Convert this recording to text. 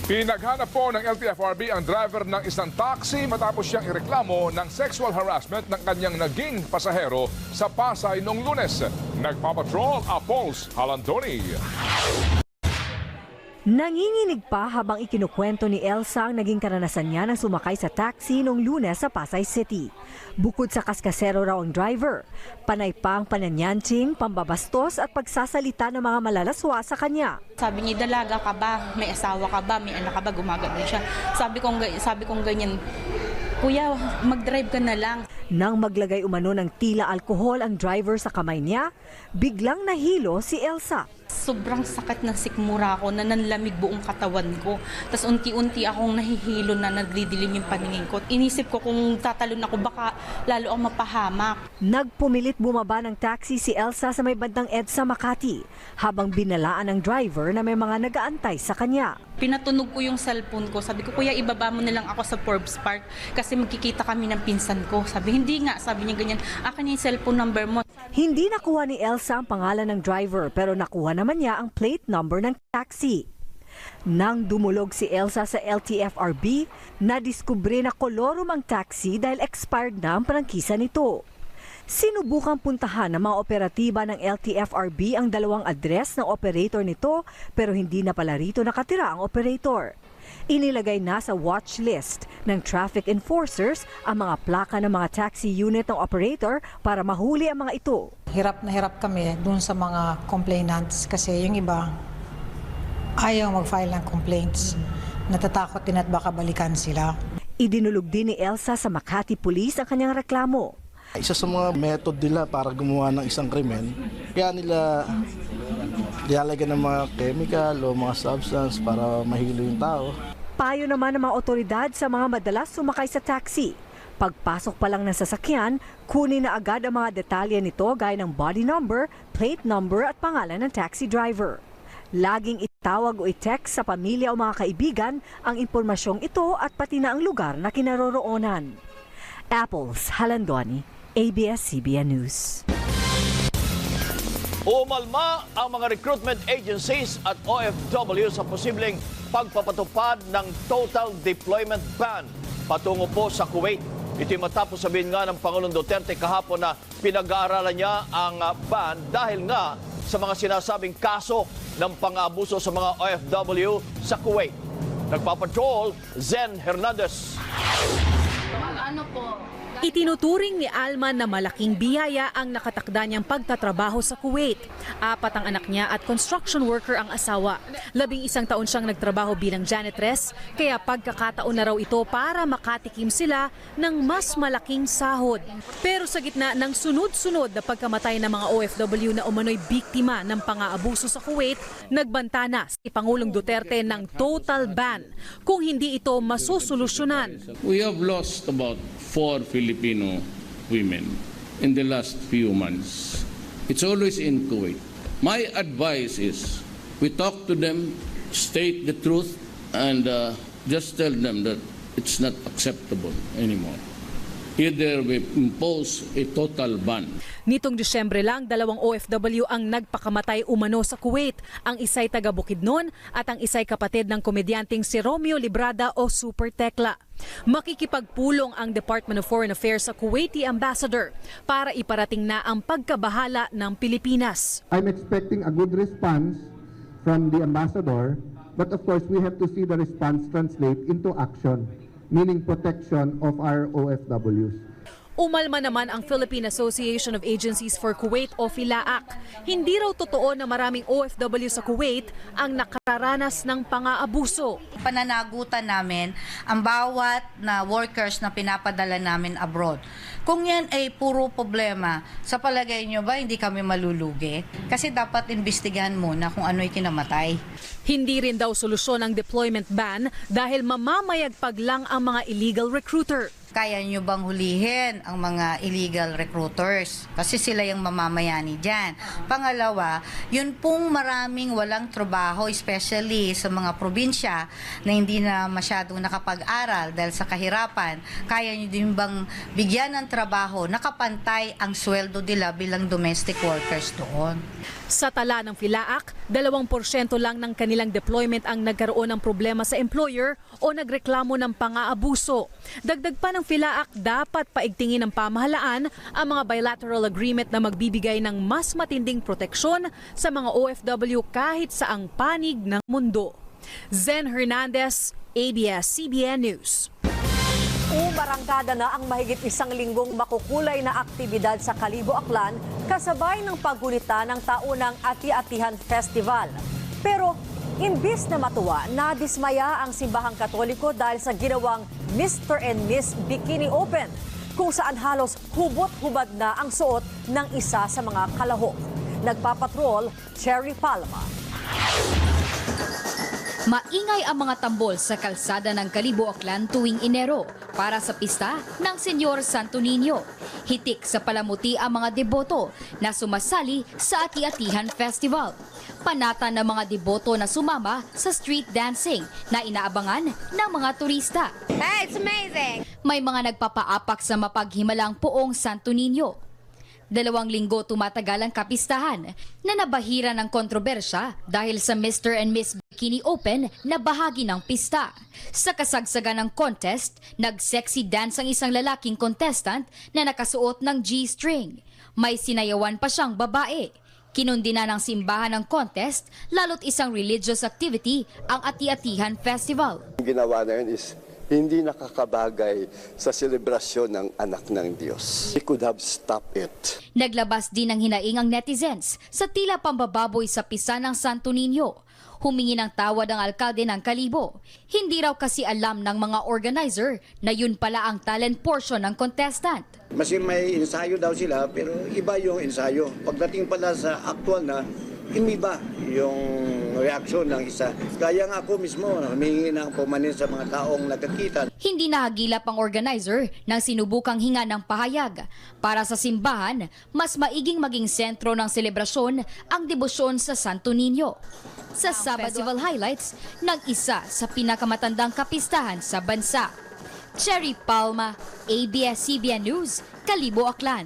Pinaghanap po ng LTFRB ang driver ng isang taxi matapos siyang ireklamo ng sexual harassment ng kanyang naging pasahero sa Pasay noong Lunes. Nagpapatrol Apols Halandoni. Nanginginig pa habang ikinukwento ni Elsa ang naging karanasan niya nang sumakay sa taxi noong Lunes sa Pasay City. Bukod sa kaskasero raw ang driver, panay pa ang pananyansing, pambabastos at pagsasalita ng mga malalaswa sa kanya. Sabi niya, dalaga ka ba? May asawa ka ba? May anak ka ba? Gumagano siya. Sabi kong ganyan, kuya, mag-drive ka na lang. Nang maglagay umano ng tila alkohol ang driver sa kamay niya, biglang nahilo si Elsa. Sobrang sakit ng sikmura ko na nanlamig buong katawan ko. Tapos unti-unti akong nahihilo na nagdidilim yung paningin ko. Inisip ko kung tatalon ako baka lalo akong mapahamak. Nagpumilit bumaba ng taxi si Elsa sa may bandang EDSA Makati habang binalaan ng driver na may mga nagaantay sa kanya. Pinatunog ko yung cellphone ko. Sabi ko, kuya, ibaba mo na lang ako sa Forbes Park kasi magkikita kami ng pinsan ko. Sabi, hindi nga. Sabi niya ganyan, akin yung cellphone number mo. Hindi nakuha ni Elsa ang pangalan ng driver pero nakuha naman niya ang plate number ng taxi. Nang dumulog si Elsa sa LTFRB, nadiskubre na kolorum ang taxi dahil expired na ang prangkisa nito. Sinubukang puntahan ng mga operatiba ng LTFRB ang dalawang address ng operator nito pero hindi na pala rito nakatira ang operator. Inilagay na sa watch list ng traffic enforcers ang mga plaka ng mga taxi unit ng operator para mahuli ang mga ito. Hirap na hirap kami dun sa mga complainants kasi yung iba ayaw mag-file ng complaints. Natatakot din at baka balikan sila. Idinulog din ni Elsa sa Makati Police ang kanyang reklamo. Isa sa mga method nila para gumawa ng isang krimen, kaya nila dialagyan ng mga chemical o mga substance para mahilo yung tao. Payo naman ng mga otoridad sa mga madalas sumakay sa taxi. Pagpasok pa lang ng sasakyan, kunin na agad ang mga detalye nito gaya ng body number, plate number at pangalan ng taxi driver. Laging itawag o i-text sa pamilya o mga kaibigan ang impormasyong ito at pati na ang lugar na kinaroroonan. Apples Halandoni, ABS-CBN News. Umalma ang mga recruitment agencies at OFW sa posibleng pagpapatupad ng total deployment ban patungo po sa Kuwait. Ito matapos sabihin nga ng Pangulong Duterte kahapon na pinag-aaralan niya ang ban dahil nga sa mga sinasabing kaso ng pang-aabuso sa mga OFW sa Kuwait. Nagpapatrol, Zen Hernandez. Itinuturing ni Alman na malaking biyaya ang nakatakda niyang pagtatrabaho sa Kuwait. 4 ang anak niya at construction worker ang asawa. 11 taon siyang nagtrabaho bilang janitress, kaya pagkakataon na raw ito para makatikim sila ng mas malaking sahod. Pero sa gitna ng sunod-sunod na pagkamatay ng mga OFW na umano'y biktima ng pang-aabuso sa Kuwait, nagbanta na si Pangulong Duterte ng total ban kung hindi ito masusolusyonan. We have lost about 4 Filipino women in the last few months. It's always in Kuwait. My advice is we talk to them, state the truth, and just tell them that it's not acceptable anymore. Either we impose a total ban. Nitong Disyembre lang, 2 OFW ang nagpakamatay umano sa Kuwait. Ang isa'y taga Bukidnon at ang isa'y kapatid ng komedyanteng si Romeo Librada o Super Tekla. Makikipagpulong ang Department of Foreign Affairs sa Kuwaiti Ambassador para iparating na ang pagkabahala ng Pilipinas. I'm expecting a good response from the ambassador, but of course we have to see the response translate into action, meaning protection of our OFWs. Umalma naman ang Philippine Association of Agencies for Kuwait o PhilAAC. Hindi raw totoo na maraming OFW sa Kuwait ang nakararanas ng pang-aabuso. Pananagutan namin ang bawat na workers na pinapadala namin abroad. Kung yan ay puro problema, sa palagay nyo ba hindi kami malulugi? Kasi dapat imbestigahan muna kung ano'y kinamatay. Hindi rin daw solusyon ang deployment ban dahil mamamayagpag lang ang mga illegal recruiter. Kaya nyo bang hulihin ang mga illegal recruiters? Kasi sila yung mamamayani dyan. Pangalawa, Yun pong maraming walang trabaho, especially sa mga probinsya na hindi na masyadong nakapag-aral dahil sa kahirapan, kaya nyo din bang bigyan ng trabaho, nakapantay ang sweldo nila bilang domestic workers doon? Sa tala ng PhilAAC, 2% lang ng kanilang deployment ang nagkaroon ng problema sa employer o nagreklamo ng pang-aabuso. Dagdag pa ng PhilAAC, dapat paigtingin ng pamahalaan ang mga bilateral agreement na magbibigay ng mas matinding proteksyon sa mga OFW kahit saang panig ng mundo. Zen Hernandez, ABS-CBN News. Umarangkada na ang mahigit 1 linggong makukulay na aktibidad sa Kalibo, Aklan kasabay ng paggunita ng taunang Ati-Atihan Festival. Pero imbis na matuwa, nadismaya ang simbahang Katoliko dahil sa ginawang Mr. and Miss Bikini Open, kung saan halos hubot-hubad na ang suot ng isa sa mga kalahok. Nagpapatrol, Cherry Palma. Maingay ang mga tambol sa kalsada ng Kalibo, Aklan tuwing Enero para sa pista ng Senyor Santo Niño. Hitik sa palamuti ang mga deboto na sumasali sa Ati-Atihan Festival. Panata ng mga deboto na sumama sa street dancing na inaabangan ng mga turista. Hey, it's amazing! May mga nagpapaapak sa mapaghimalang poong Santo Niño. 2 linggo tumatagal ang kapistahan na nabahira ng kontrobersya dahil sa Mr. and Miss Bikini Open na bahagi ng pista. Sa kasagsagan ng contest, nag-sexy dance ang isang lalaking contestant na nakasuot ng G-string. May sinayawan pa siyang babae. Kinundina ng simbahan ng contest, lalo't isang religious activity ang Ati-Atihan Festival. Ang ginawa na yun is hindi nakakabagay sa selebrasyon ng anak ng Diyos. We could have stopped it. Naglabas din ng hinaing ang netizens sa tila pambababoy sa pista ng Santo Niño. Humingi ng tawad ang alkalde ng Kalibo. Hindi raw kasi alam ng mga organizer na yun pala ang talent portion ng contestant. Kasi may ensayo daw sila pero iba yung ensayo. Pagdating pala sa actual na, imiba yung reaksyon ng isa. Kaya nga ako mismo, humingi ng pumanin sa mga taong nagkakita. Hindi nahagilap ang organizer nang sinubukang hinga ng pahayag. Para sa simbahan, mas maiging maging sentro ng selebrasyon ang debosyon sa Santo Niño. Sa Festival highlights ng isa sa pinakamatandang kapistahan sa bansa. Cherry Palma, ABS-CBN News, Kalibo, Aklan.